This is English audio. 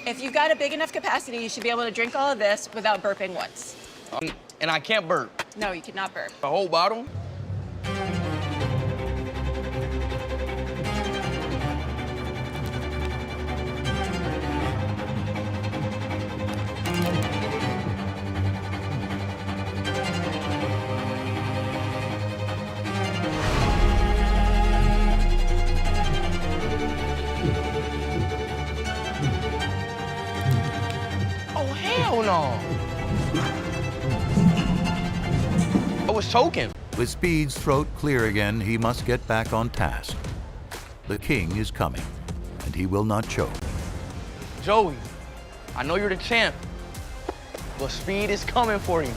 If you've got a big enough capacity, you should be able to drink all of this without burping once. And I can't burp. No, you cannot burp. A whole bottle? Oh, hell no. I was choking. With Speed's throat clear again, he must get back on task. The king is coming, and he will not choke. Joey, I know you're the champ, but Speed is coming for you.